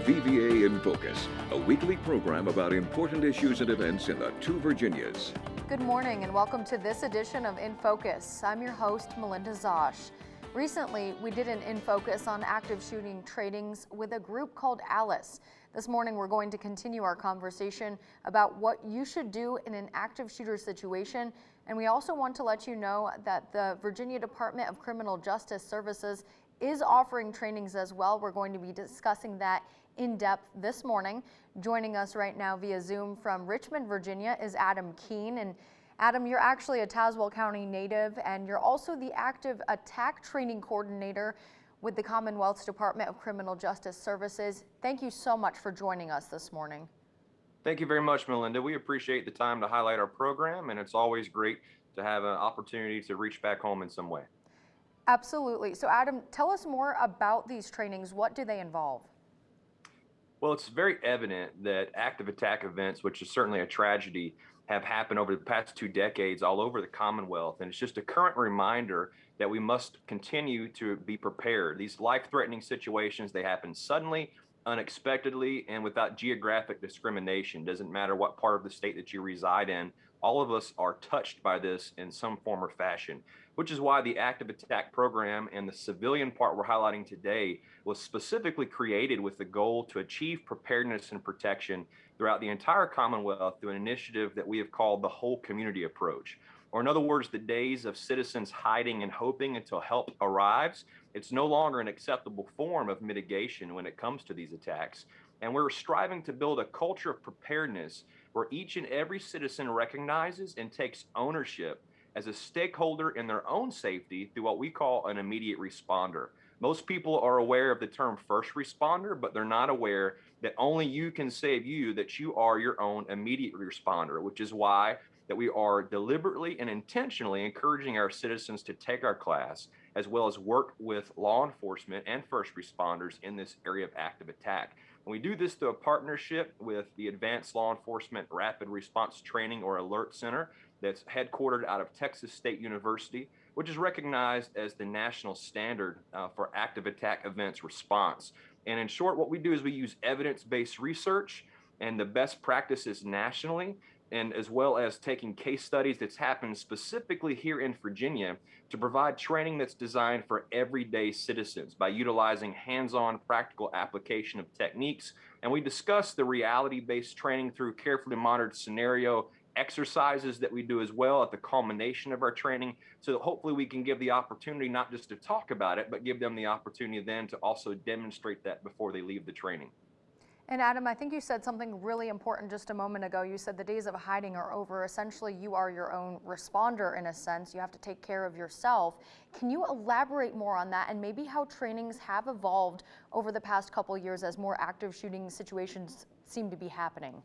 WVVA in Focus, a weekly program about important issues and events in the two Virginias. Good morning and welcome to this edition of In Focus. I'm your host, Melinda Zosh. Recently, we did an In Focus on active shooting trainings with a group called Alice. This morning, we're going to continue our conversation about what you should do in an active shooter situation. And we also want to let you know that the Virginia Department of Criminal Justice Services is offering trainings as well. We're going to be discussing that in depth this morning. Joining us right now via Zoom from Richmond, Virginia is Adam Keene. And Adam, you're actually a Tazewell County native, and you're also the active attack training coordinator with the Commonwealth's Department of Criminal Justice Services. Thank you so much for joining us this morning. Thank you very much, Melinda. We appreciate the time to highlight our program, and it's always great to have an opportunity to reach back home in some way. Absolutely. So Adam, tell us more about these trainings. What do they involve? Well, it's very evident that active attack events, which is certainly a tragedy, have happened over the past 2 decades all over the Commonwealth. And it's just a current reminder that we must continue to be prepared. These life-threatening situations, they happen suddenly, unexpectedly, and without geographic discrimination. Doesn't matter what part of the state that you reside in. All of us are touched by this in some form or fashion, which is why the active attack program and the civilian part we're highlighting today was specifically created with the goal to achieve preparedness and protection throughout the entire Commonwealth through an initiative that we have called the whole community approach. Or in other words, the days of citizens hiding and hoping until help arrives, it's no longer an acceptable form of mitigation when it comes to these attacks. And we're striving to build a culture of preparedness where each and every citizen recognizes and takes ownership as a stakeholder in their own safety through what we call an immediate responder. Most people are aware of the term first responder, but they're not aware that only you can save you, that you are your own immediate responder, which is why that we are deliberately and intentionally encouraging our citizens to take our class, as well as work with law enforcement and first responders in this area of active attack. And we do this through a partnership with the Advanced Law Enforcement Rapid Response Training or Alert Center that's headquartered out of Texas State University, which is recognized as the national standard for active attack events response. And in short, what we do is we use evidence-based research and the best practices nationally, and as well as taking case studies that's happened specifically here in Virginia to provide training that's designed for everyday citizens by utilizing hands-on practical application of techniques. And we discuss the reality-based training through carefully monitored scenario exercises that we do as well at the culmination of our training, so that hopefully we can give the opportunity not just to talk about it, but give them the opportunity then to also demonstrate that before they leave the training. And Adam, I think you said something really important just a moment ago. You said the days of hiding are over. Essentially, you are your own responder in a sense. You have to take care of yourself. Can you elaborate more on that and maybe how trainings have evolved over the past couple years as more active shooting situations seem to be happening?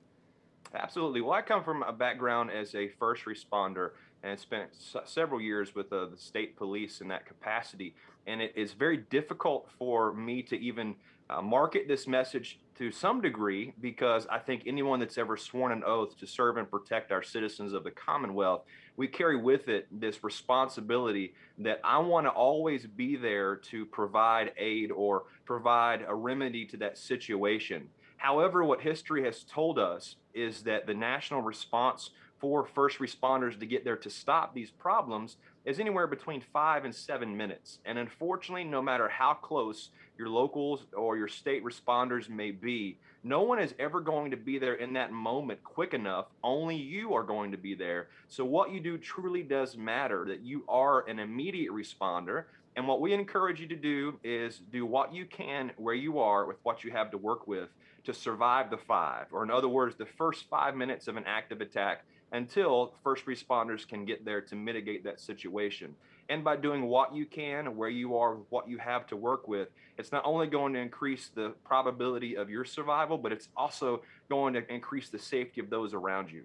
Absolutely. Well, I come from a background as a first responder and spent several years with the state police in that capacity. And it is very difficult for me to even market this message to some degree, because I think anyone that's ever sworn an oath to serve and protect our citizens of the Commonwealth, we carry with it this responsibility that I want to always be there to provide aid or provide a remedy to that situation. However, what history has told us is that the national response for first responders to get there to stop these problems is anywhere between 5 and 7 minutes. And unfortunately, no matter how close your locals or your state responders may be, no one is ever going to be there in that moment quick enough. Only you are going to be there. So what you do truly does matter, that you are an immediate responder. And what we encourage you to do is do what you can where you are with what you have to work with to survive the 5, or in other words, the first 5 minutes of an active attack until first responders can get there to mitigate that situation. And by doing what you can where you are with what you have to work with, it's not only going to increase the probability of your survival, but it's also going to increase the safety of those around you.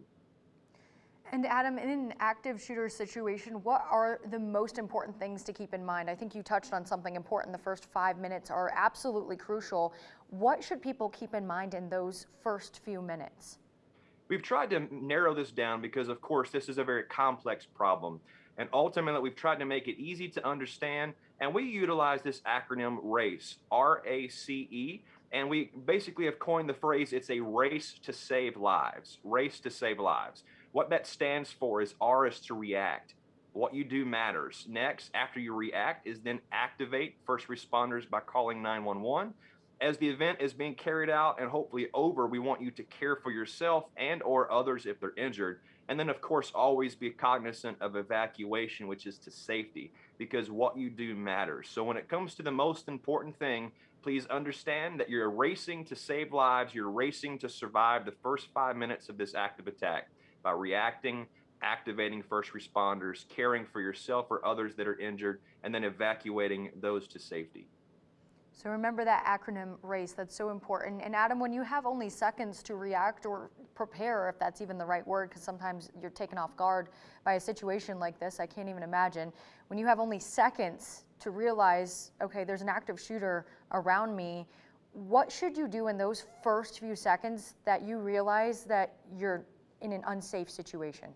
And Adam, in an active shooter situation, what are the most important things to keep in mind? I think you touched on something important. The first 5 minutes are absolutely crucial. What should people keep in mind in those first few minutes? We've tried to narrow this down because, of course, this is a very complex problem. And ultimately, we've tried to make it easy to understand. And we utilize this acronym RACE, R-A-C-E. And we basically have coined the phrase, it's a race to save lives, race to save lives. What that stands for is R is to react. What you do matters. Next, after you react, is then activate first responders by calling 911. As the event is being carried out and hopefully over, we want you to care for yourself and or others if they're injured. And then, of course, always be cognizant of evacuation, which is to safety, because what you do matters. So when it comes to the most important thing, please understand that you're racing to save lives. You're racing to survive the first 5 minutes of this active attack by reacting, activating first responders, caring for yourself or others that are injured, and then evacuating those to safety. So remember that acronym RACE, that's so important. And Adam, when you have only seconds to react or prepare, if that's even the right word, because sometimes you're taken off guard by a situation like this, I can't even imagine. When you have only seconds to realize, okay, there's an active shooter around me, what should you do in those first few seconds that you realize that you're in an unsafe situation?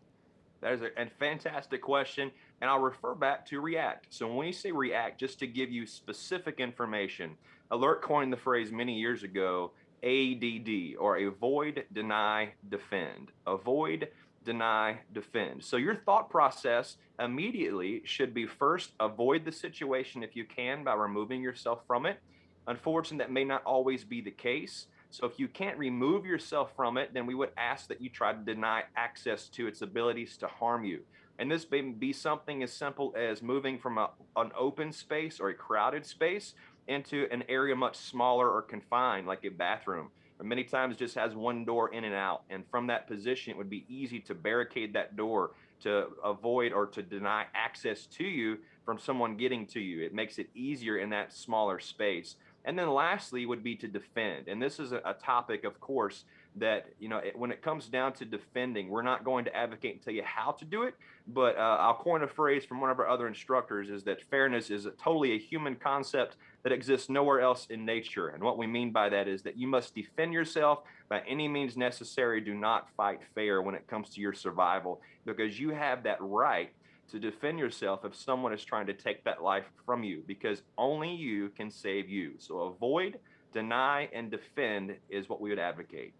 That is a fantastic question, and I'll refer back to react. So when we say react, just to give you specific information, Alert coined the phrase many years ago, ADD, or avoid, deny, defend. Avoid, deny, defend. So your thought process immediately should be, first, avoid the situation if you can by removing yourself from it. Unfortunately, that may not always be the case. So if you can't remove yourself from it, then we would ask that you try to deny access to its abilities to harm you. And this may be something as simple as moving from an open space or a crowded space into an area much smaller or confined, like a bathroom, or many times just has one door in and out. And from that position, it would be easy to barricade that door to avoid or to deny access to you from someone getting to you. It makes it easier in that smaller space. And then lastly would be to defend. And this is a topic, of course, that, when it comes down to defending, we're not going to advocate and tell you how to do it, but I'll coin a phrase from one of our other instructors, is that fairness is totally a human concept that exists nowhere else in nature. And what we mean by that is that you must defend yourself by any means necessary. Do not fight fair when it comes to your survival, because you have that right to defend yourself if someone is trying to take that life from you, because only you can save you. So avoid, deny, and defend is what we would advocate.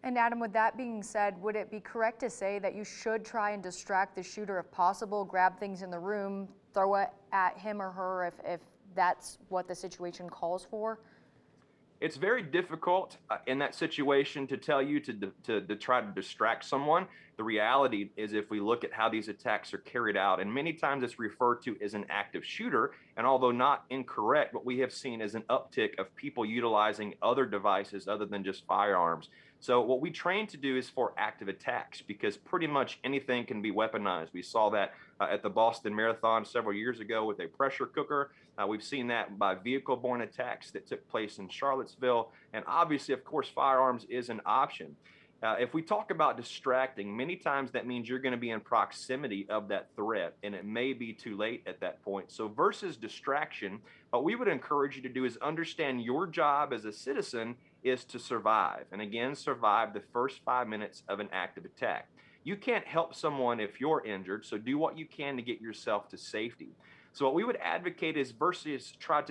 And Adam, with that being said, would it be correct to say that you should try and distract the shooter if possible, grab things in the room, throw it at him or her if that's what the situation calls for? It's very difficult in that situation to tell you to try to distract someone. The reality is, if we look at how these attacks are carried out, and many times it's referred to as an active shooter, and although not incorrect, what we have seen is an uptick of people utilizing other devices other than just firearms. So what we train to do is for active attacks, because pretty much anything can be weaponized. We saw that at the Boston Marathon several years ago with a pressure cooker. We've seen that by vehicle-borne attacks that took place in Charlottesville. And obviously, of course, firearms is an option. If we talk about distracting, many times that means you're going to be in proximity of that threat, and it may be too late at that point. So versus distraction, what we would encourage you to do is understand your job as a citizen is to survive. And again, survive the first 5 minutes of an active attack. You can't help someone if you're injured, so do what you can to get yourself to safety. So what we would advocate is, versus trying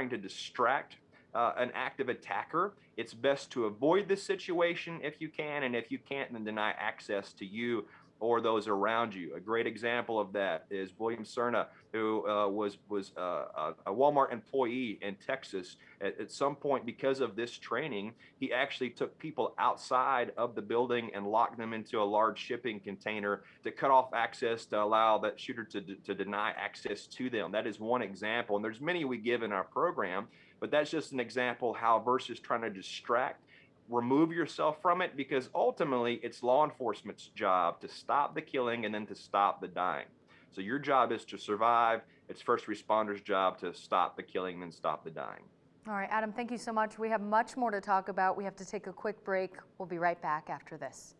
to distract an active attacker, it's best to avoid this situation if you can, and if you can't, then deny access to you or those around you. A great example of that is William Cerna, who was a Walmart employee in Texas. At some point, because of this training, he actually took people outside of the building and locked them into a large shipping container to cut off access, to allow that shooter to deny access to them. That is one example, and there's many we give in our program, but that's just an example how, versus trying to distract, remove yourself from it, because ultimately it's law enforcement's job to stop the killing and then to stop the dying. So your job is to survive. It's first responders' job to stop the killing and then stop the dying. All right, Adam, thank you so much. We have much more to talk about. We have to take a quick break. We'll be right back after this.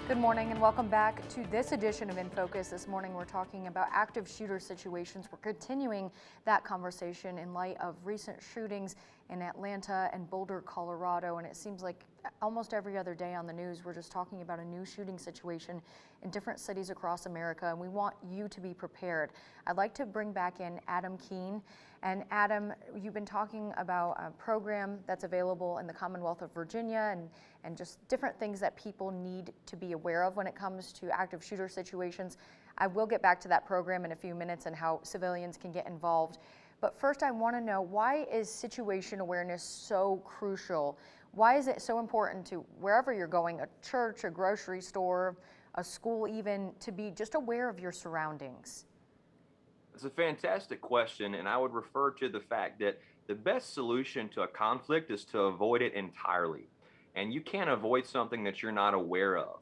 Good morning and welcome back to this edition of In Focus. This morning we're talking about active shooter situations. We're continuing that conversation in light of recent shootings in Atlanta and Boulder, Colorado, and it seems like almost every other day on the news, we're just talking about a new shooting situation in different cities across America, and we want you to be prepared. I'd like to bring back in Adam Keene. And Adam, you've been talking about a program that's available in the Commonwealth of Virginia and just different things that people need to be aware of when it comes to active shooter situations. I will get back to that program in a few minutes and how civilians can get involved. But first, I want to know, why is situation awareness so crucial? Why is it so important to, wherever you're going, a church, a grocery store, a school even, to be just aware of your surroundings? It's a fantastic question, and I would refer to the fact that the best solution to a conflict is to avoid it entirely. And you can't avoid something that you're not aware of.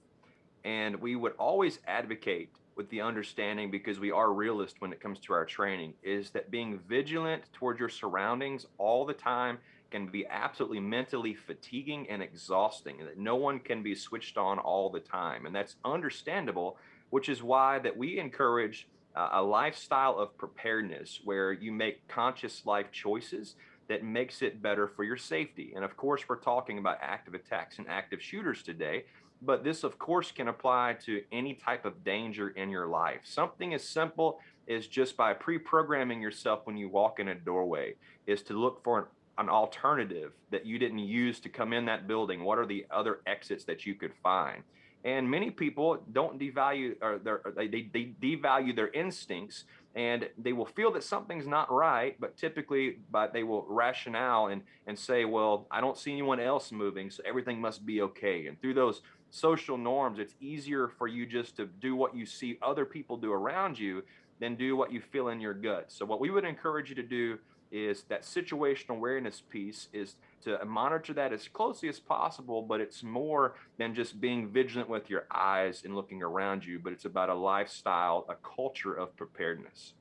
And we would always advocate with the understanding, because we are realists when it comes to our training, is that being vigilant towards your surroundings all the time can be absolutely mentally fatiguing and exhausting, and that no one can be switched on all the time. And that's understandable, which is why that we encourage a lifestyle of preparedness where you make conscious life choices that makes it better for your safety. And of course, we're talking about active attacks and active shooters today, but this of course can apply to any type of danger in your life. Something as simple as just by pre-programming yourself when you walk in a doorway is to look for an alternative that you didn't use to come in that building. What are the other exits that you could find? And many people don't devalue, or they devalue their instincts, and they will feel that something's not right, but typically, they will rationale and say, well, I don't see anyone else moving, so everything must be okay. And through those social norms, it's easier for you just to do what you see other people do around you than do what you feel in your gut. So what we would encourage you to do is that situational awareness piece is to monitor that as closely as possible, but it's more than just being vigilant with your eyes and looking around you, but it's about a lifestyle, a culture of preparedness.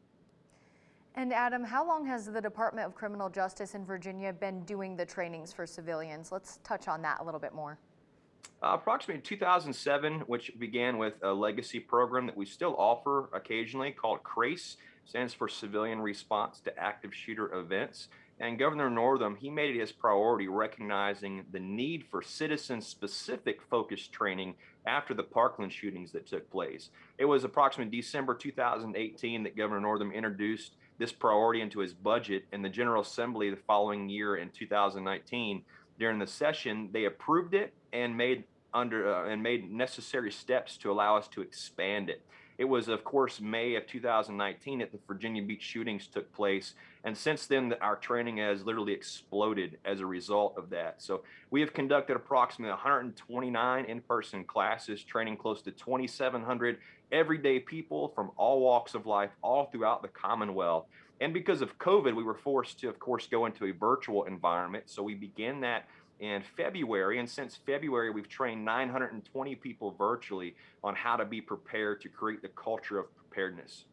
And Adam, how long has the Department of Criminal Justice in Virginia been doing the trainings for civilians? Let's touch on that a little bit more. Approximately 2007, which began with a legacy program that we still offer occasionally called CRACE, stands for Civilian Response to Active Shooter Events. And Governor Northam, he made it his priority, recognizing the need for citizen-specific focused training after the Parkland shootings that took place. It was approximately December 2018 that Governor Northam introduced this priority into his budget, and the General Assembly the following year in 2019, during the session, they approved it and made necessary steps to allow us to expand it. It was, of course, May of 2019 that the Virginia Beach shootings took place. And since then, our training has literally exploded as a result of that. So we have conducted approximately 129 in-person classes, training close to 2,700 everyday people from all walks of life, all throughout the Commonwealth. And because of COVID, we were forced to, of course, go into a virtual environment. So we began that in February, and since February, we've trained 920 people virtually on how to be prepared to create the culture of preparedness.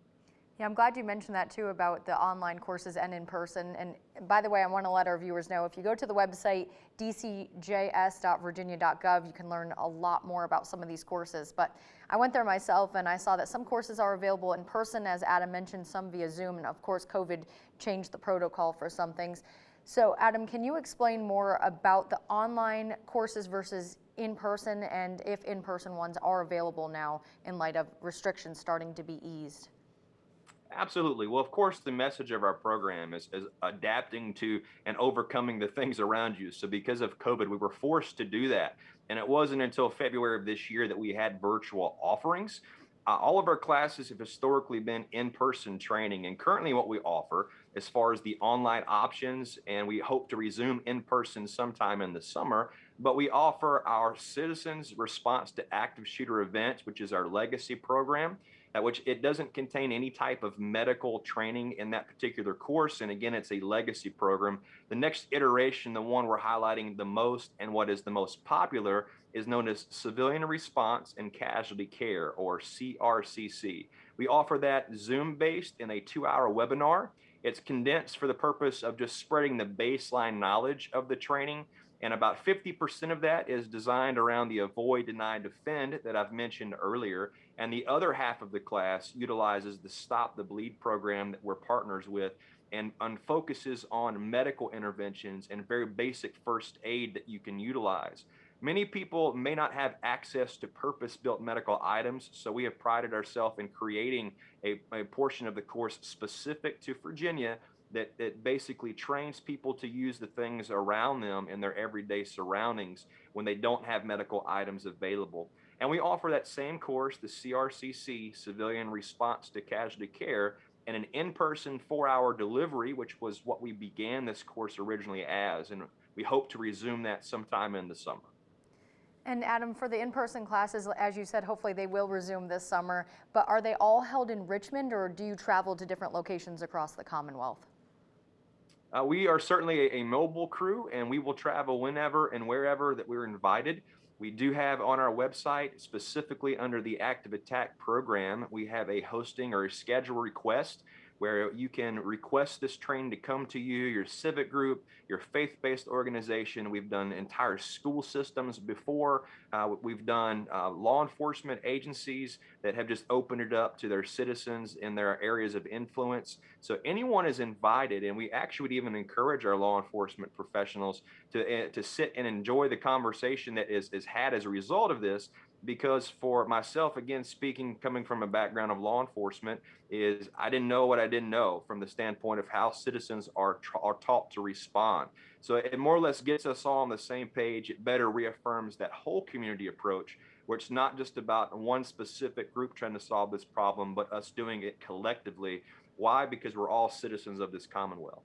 Yeah, I'm glad you mentioned that too, about the online courses and in person. And by the way, I want to let our viewers know, if you go to the website dcjs.virginia.gov, you can learn a lot more about some of these courses. But I went there myself and I saw that some courses are available in person, as Adam mentioned, some via Zoom, and of course COVID changed the protocol for some things. So Adam, can you explain more about the online courses versus in person, and if in-person ones are available now in light of restrictions starting to be eased? Absolutely. Well, of course, the message of our program is adapting to and overcoming the things around you. So because of COVID, we were forced to do that. And it wasn't until February of this year that we had virtual offerings. All of our classes have historically been in-person training, and currently what we offer as far as the online options, and we hope to resume in-person sometime in the summer, but we offer our Citizens Response to Active Shooter Events, which is our legacy program, which it doesn't contain any type of medical training in that particular course. And again, it's a legacy program. The next iteration, the one we're highlighting the most and what is the most popular, is known as Civilian Response and Casualty Care, or CRCC. We offer that Zoom-based in a 2-hour webinar. It's condensed for the purpose of just spreading the baseline knowledge of the training. And about 50% of that is designed around the avoid, deny, defend that I've mentioned earlier. And the other half of the class utilizes the Stop the Bleed program that we're partners with, and focuses on medical interventions and very basic first aid that you can utilize. Many people may not have access to purpose-built medical items, so we have prided ourselves in creating a portion of the course specific to Virginia that basically trains people to use the things around them in their everyday surroundings when they don't have medical items available. And we offer that same course, the CRCC, Civilian Response to Casualty Care, and an in-person 4-hour delivery, which was what we began this course originally as, and we hope to resume that sometime in the summer. And Adam, for the in-person classes, as you said, hopefully they will resume this summer, but are they all held in Richmond, or do you travel to different locations across the Commonwealth? We are certainly a mobile crew, and we will travel whenever and wherever that we're invited. We do have on our website, specifically under the Active Attack program, we have a hosting or a schedule request where you can request this training to come to you, your civic group, your faith-based organization. We've done entire school systems before. We've done law enforcement agencies that have just opened it up to their citizens in their areas of influence. So anyone is invited, and we actually would even encourage our law enforcement professionals to sit and enjoy the conversation that is had as a result of this. Because for myself, again, speaking, coming from a background of law enforcement, is I didn't know what I didn't know from the standpoint of how citizens are taught to respond. So it more or less gets us all on the same page. It better reaffirms that whole community approach, where it's not just about one specific group trying to solve this problem, but us doing it collectively. Why? Because we're all citizens of this Commonwealth.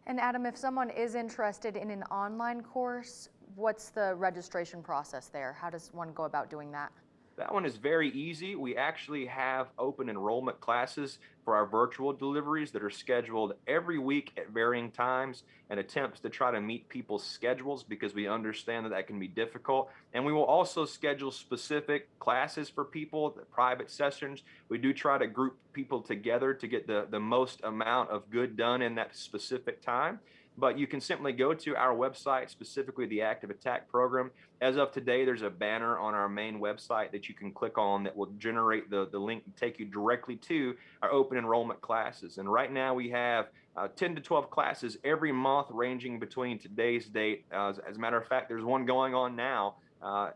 And Adam, if someone is interested in an online course, what's the registration process there? How does one go about doing that? That one is very easy. We actually have open enrollment classes for our virtual deliveries that are scheduled every week at varying times, and attempts to try to meet people's schedules because we understand that can be difficult. And we will also schedule specific classes for people, the private sessions. We do try to group people together to get the most amount of good done in that specific time. But you can simply go to our website, specifically the Active Attack program. As of today, there's a banner on our main website that you can click on that will generate the link and take you directly to our open enrollment classes. And right now we have 10 to 12 classes every month, ranging between today's date. As a matter of fact, there's one going on now,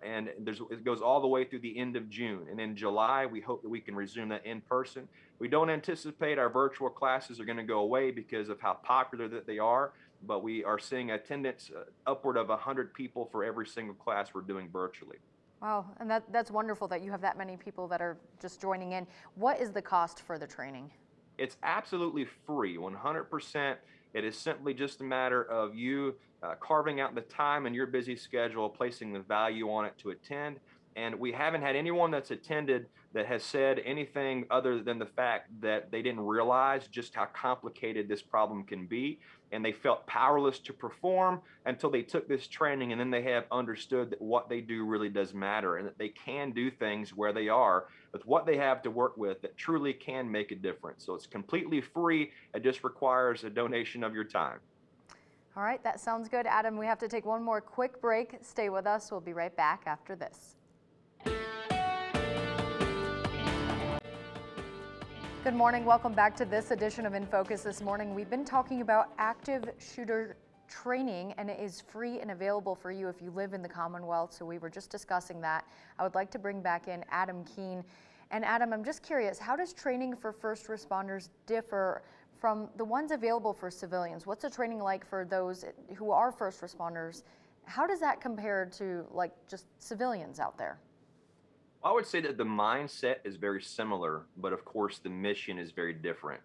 and it goes all the way through the end of June. And in July, we hope that we can resume that in person. We don't anticipate our virtual classes are going to go away because of how popular that they are, but we are seeing attendance upward of 100 people for every single class we're doing virtually. Wow, and that's wonderful that you have that many people that are just joining in. What is the cost for the training? It's absolutely free, 100%. It is simply just a matter of you carving out the time in your busy schedule, placing the value on it to attend. And we haven't had anyone that's attended that has said anything other than the fact that they didn't realize just how complicated this problem can be. And they felt powerless to perform until they took this training, and then they have understood that what they do really does matter, and that they can do things where they are with what they have to work with that truly can make a difference. So it's completely free. It just requires a donation of your time. All right, that sounds good. Adam, we have to take one more quick break. Stay with us. We'll be right back after this. Good morning. Welcome back to this edition of In Focus. This morning, we've been talking about active shooter training, and it is free and available for you if you live in the Commonwealth. So we were just discussing that. I would like to bring back in Adam Keene. And Adam, I'm just curious, how does training for first responders differ from the ones available for civilians? What's the training like for those who are first responders? How does that compare to like just civilians out there? I would say that the mindset is very similar, but of course the mission is very different.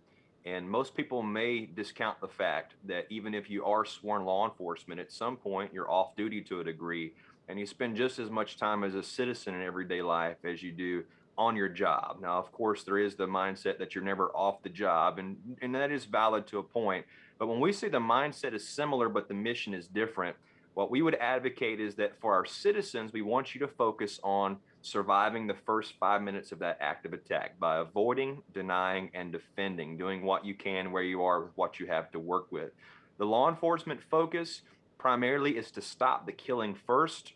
And most people may discount the fact that even if you are sworn law enforcement, at some point you're off duty to a degree, and you spend just as much time as a citizen in everyday life as you do on your job. Now, of course, there is the mindset that you're never off the job, and that is valid to a point. But when we say the mindset is similar, but the mission is different, what we would advocate is that for our citizens, we want you to focus on surviving the first 5 minutes of that active attack by avoiding, denying, and defending, doing what you can where you are with what you have to work with. The law enforcement focus primarily is to stop the killing first,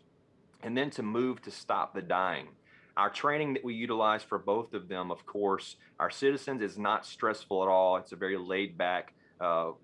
and then to move to stop the dying. Our training that we utilize for both of them, of course, our citizens is not stressful at all. It's a very laid back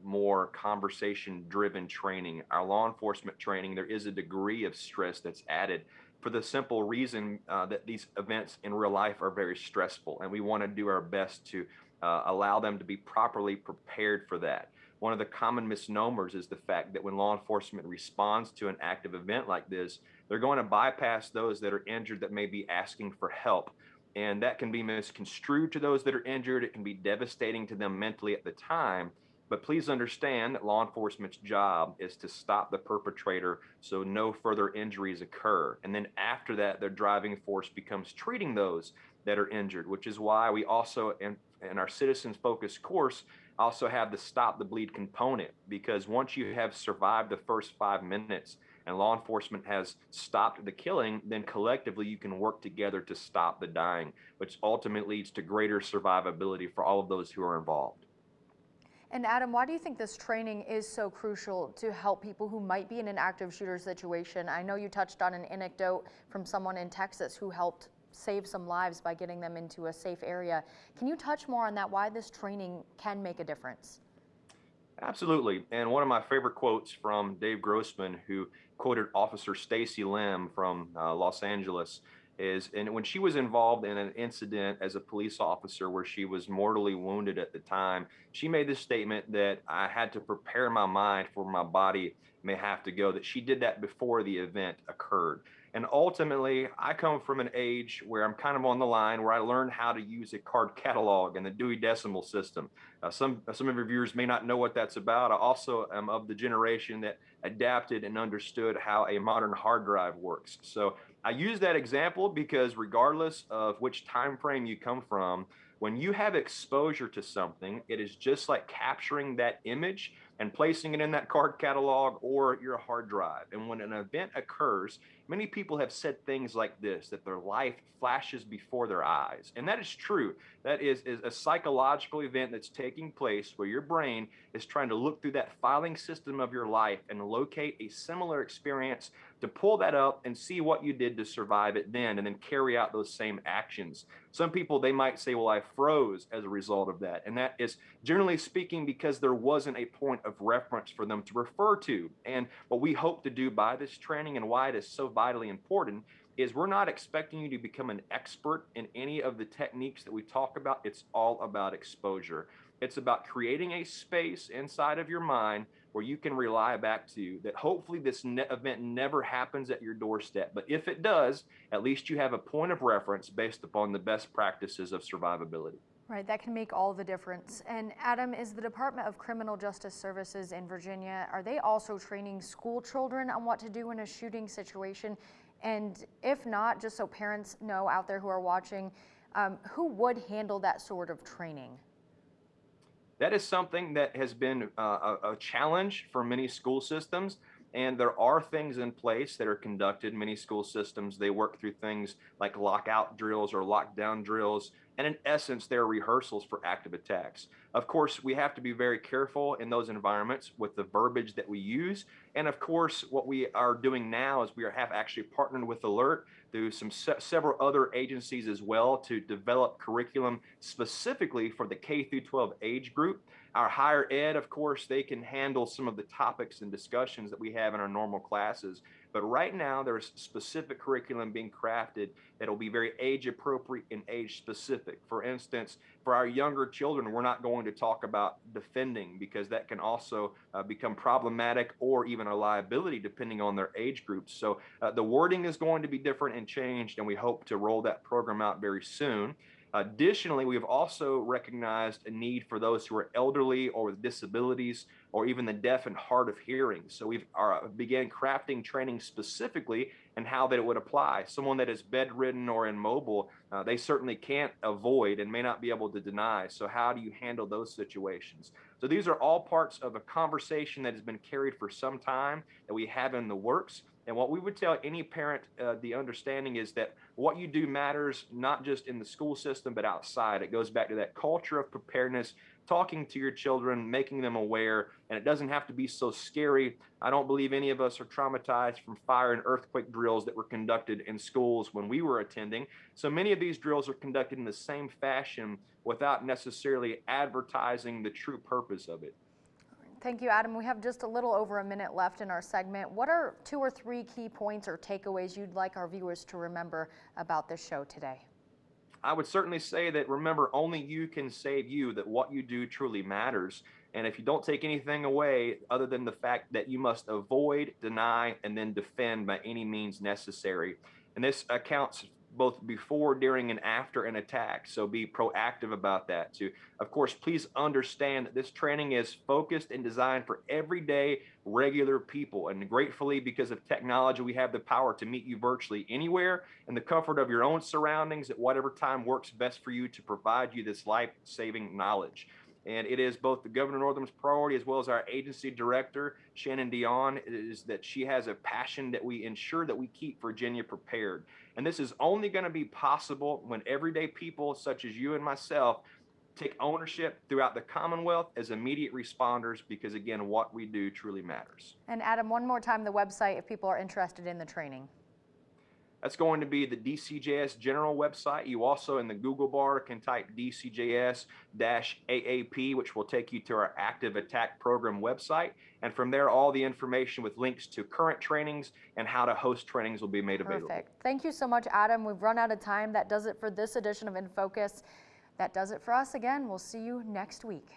more conversation-driven training. Our law enforcement training, there is a degree of stress that's added for the simple reason that these events in real life are very stressful, and we want to do our best to allow them to be properly prepared for that. One of the common misnomers is the fact that when law enforcement responds to an active event like this, they're going to bypass those that are injured that may be asking for help. And that can be misconstrued to those that are injured. It can be devastating to them mentally at the time. But please understand that law enforcement's job is to stop the perpetrator so no further injuries occur. And then after that, their driving force becomes treating those that are injured, which is why we also, in our citizens focused course, also have the stop the bleed component, because once you have survived the first 5 minutes and law enforcement has stopped the killing, then collectively you can work together to stop the dying, which ultimately leads to greater survivability for all of those who are involved. And Adam, why do you think this training is so crucial to help people who might be in an active shooter situation? I know you touched on an anecdote from someone in Texas who helped save some lives by getting them into a safe area. Can you touch more on that, why this training can make a difference? Absolutely. And one of my favorite quotes from Dave Grossman, who quoted Officer Stacy Lim from Los Angeles, is, and when she was involved in an incident as a police officer where she was mortally wounded at the time, she made this statement that I had to prepare my mind for my body may have to go, that she did that before the event occurred. And ultimately, I come from an age where I'm kind of on the line where I learned how to use a card catalog and the Dewey Decimal System. Some of your viewers may not know what that's about. I also am of the generation that adapted and understood how a modern hard drive works. So I use that example because regardless of which time frame you come from, when you have exposure to something, it is just like capturing that image and placing it in that card catalog or your hard drive. And when an event occurs, many people have said things like this, that their life flashes before their eyes. And that is true. That is a psychological event that's taking place where your brain is trying to look through that filing system of your life and locate a similar experience to pull that up and see what you did to survive it then, and then carry out those same actions. Some people, they might say, well, I froze as a result of that. And that is generally speaking because there wasn't a point of reference for them to refer to. And what we hope to do by this training, and why it is so vitally important, is we're not expecting you to become an expert in any of the techniques that we talk about. It's all about exposure. It's about creating a space inside of your mind where you can rely back to that. Hopefully this event never happens at your doorstep, but if it does, at least you have a point of reference based upon the best practices of survivability. Right, that can make all the difference. And Adam, is the Department of Criminal Justice Services in Virginia, are they also training school children on what to do in a shooting situation? And if not, just so parents know out there who are watching, who would handle that sort of training? That is something that has been a challenge for many school systems. And there are things in place that are conducted. Many school systems, they work through things like lockout drills or lockdown drills. And in essence, they're rehearsals for active attacks. Of course, we have to be very careful in those environments with the verbiage that we use. And of course, what we are doing now is we have actually partnered with Alert through several other agencies as well to develop curriculum specifically for the K through 12 age group. Our higher ed, of course, they can handle some of the topics and discussions that we have in our normal classes. But right now, there's specific curriculum being crafted that will be very age appropriate and age specific. For instance, for our younger children, we're not going to talk about defending because that can also become problematic or even a liability depending on their age groups. So the wording is going to be different and changed, and we hope to roll that program out very soon. Additionally, we have also recognized a need for those who are elderly or with disabilities or even the deaf and hard of hearing. So we've began crafting training specifically and how that it would apply. Someone that is bedridden or immobile, they certainly can't avoid and may not be able to deny. So how do you handle those situations? So these are all parts of a conversation that has been carried for some time that we have in the works. And what we would tell any parent, the understanding is that what you do matters not just in the school system, but outside. It goes back to that culture of preparedness, talking to your children, making them aware, and it doesn't have to be so scary. I don't believe any of us are traumatized from fire and earthquake drills that were conducted in schools when we were attending. So many of these drills are conducted in the same fashion without necessarily advertising the true purpose of it. Thank you, Adam. We have just a little over a minute left in our segment. What are 2 or 3 key points or takeaways you'd like our viewers to remember about this show today? I would certainly say that remember, only you can save you, that what you do truly matters. And if you don't take anything away other than the fact that you must avoid, deny, and then defend by any means necessary. And this accounts both before, during, and after an attack. So be proactive about that too. Of course, please understand that this training is focused and designed for everyday, regular people. And gratefully, because of technology, we have the power to meet you virtually anywhere in the comfort of your own surroundings at whatever time works best for you to provide you this life-saving knowledge. And it is both the Governor Northam's priority as well as our agency director, Shannon Dion, is that she has a passion that we ensure that we keep Virginia prepared. And this is only going to be possible when everyday people such as you and myself take ownership throughout the Commonwealth as immediate responders, because again, what we do truly matters. And Adam, one more time, the website if people are interested in the training. That's going to be the DCJS general website. You also in the Google bar can type DCJS-AAP, which will take you to our Active Attack Program website. And from there, all the information with links to current trainings and how to host trainings will be made available. Perfect. Thank you so much, Adam. We've run out of time. That does it for this edition of In Focus. That does it for us again. We'll see you next week.